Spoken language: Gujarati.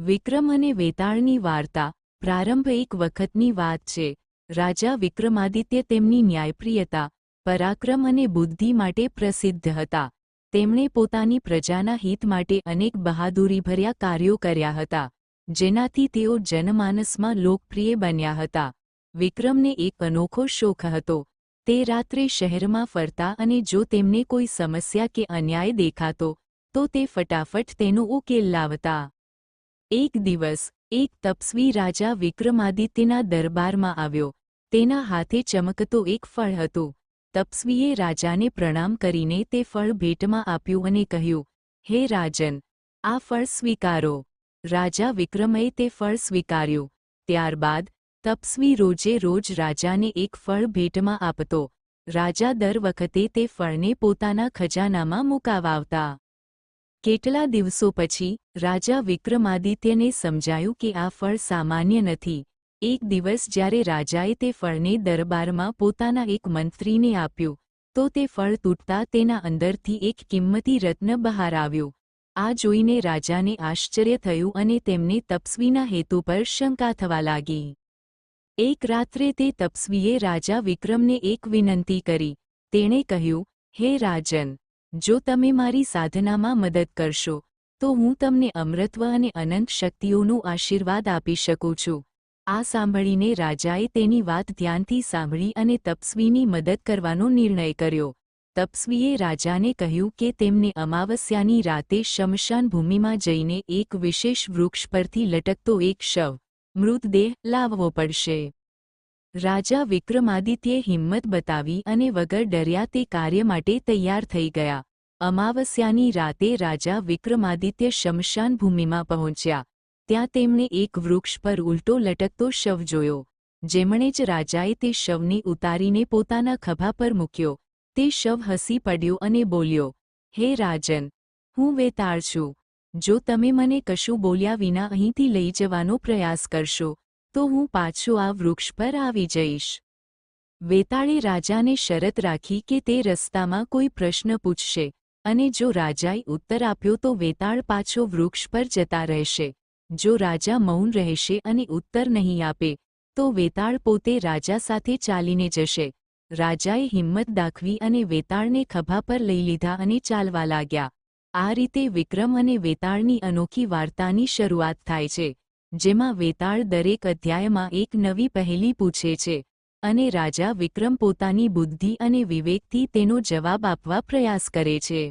વિક્રમ અને વેતાળની વાર્તા. પ્રારંભ એક વખતની વાત છે. રાજા વિક્રમાદિત્ય તેમની ન્યાયપ્રિયતા, પરાક્રમ અને બુદ્ધિ માટે પ્રસિદ્ધ હતા. તેમણે પોતાની પ્રજાના હિત માટે અનેક બહાદુરીભર્યા કાર્યો કર્યા હતા, જેનાથી તેઓ જનમાનસમાં લોકપ્રિય બન્યા હતા. વિક્રમને એક અનોખો શોખ હતો. તે રાત્રે શહેરમાં ફરતા અને જો તેમને કોઈ સમસ્યા કે અન્યાય દેખાતો, તો તે ફટાફટ તેનો ઉકેલ લાવતા. એક દિવસ એક તપસ્વી રાજા વિક્રમાદિત્યના દરબારમાં આવ્યો. તેના હાથે ચમકતો એક ફળ હતું. તપસ્વીએ રાજાને પ્રણામ કરીને તે ફળ ભેટમાં આપ્યું અને કહ્યું, હે રાજન, આ ફળ સ્વીકારો. રાજા વિક્રમે તે ફળ સ્વીકાર્યું. ત્યારબાદ તપસ્વી રોજે રોજ રાજાને એક ફળ ભેટમાં આપતો. રાજા દર વખતે તે ફળને પોતાના ખજાનામાં મુકાવતા. કેટલા દિવસો પછી રાજા વિક્રમાદિત્યને સમજાયું કે આ ફળ સામાન્ય નથી. એક દિવસ જ્યારે રાજાએ તે ફળને દરબારમાં પોતાના એક મંત્રીને આપ્યું, તો તે ફળ તૂટતા તેના અંદરથી એક કિંમતી રત્ન બહાર આવ્યું. આ જોઈને રાજાને આશ્ચર્ય થયું અને તેમને તપસ્વીના હેતુ પર શંકા થવા લાગી. એક રાત્રે તે તપસ્વીએ રાજા વિક્રમને એક વિનંતી કરી. તેણે કહ્યું, હે રાજન, જો તમે મારી સાધનામાં મદદ કરશો, તો હું તમને અમરત્વ અને અનંત શક્તિઓનું આશીર્વાદ આપી શકું છું. આ સાંભળીને રાજાએ તેની વાત ધ્યાનથી સાંભળી અને તપસ્વીની મદદ કરવાનો નિર્ણય કર્યો. તપસ્વીએ રાજાને કહ્યું કે તેમને અમાવસ્યાની રાતે શમશાન ભૂમિમાં જઈને એક વિશેષ વૃક્ષ પરથી લટકતો એક શવ, મૃતદેહ લાવવો પડશે. રાજા વિક્રમાદિત્યે હિંમત બતાવી અને વગર ડર્યા તે કાર્ય માટે તૈયાર થઈ ગયા. અમાવસ્યાની રાતે રાજા વિક્રમાદિત્ય શમશાન ભૂમિમાં પહોંચ્યા. ત્યાં તેમણે એક વૃક્ષ પર ઉલટો લટકતો શવ જોયો. જેમણે જ રાજાએ તે શવને ઉતારીને પોતાના ખભા પર મૂક્યો. તે શવ હસી પડ્યો અને બોલ્યો, હે રાજન, હું વેતાળ છું. જો તમે મને કશું બોલ્યા વિના અહીંથી લઈ જવાનો પ્રયાસ કરશો, તો હું પાછો આ વૃક્ષ પર આવી જઈશ. વેતાળે રાજાને શરત રાખી કે તે રસ્તામાં કોઈ પ્રશ્ન પૂછશે, અને જો રાજાએ ઉત્તર આપ્યો તો વેતાળ પાછો વૃક્ષ પર જતા રહેશે. જો રાજા મૌન રહેશે અને ઉત્તર નહીં આપે, તો વેતાળ પોતે રાજા સાથે ચાલીને જશે. રાજાએ હિંમત દાખવી અને વેતાળને ખભા પર લઈ લીધા અને ચાલવા લાગ્યા. આ રીતે વિક્રમ અને વેતાળની અનોખી વાર્તાની શરૂઆત થાય છે, જેમાં વેતાળ દરેક અધ્યાયમાં એક નવી પહેલી પૂછે છે, અને રાજા વિક્રમ પોતાની બુદ્ધિ અને વિવેકથી તેનો જવાબ આપવા પ્રયાસ કરે છે.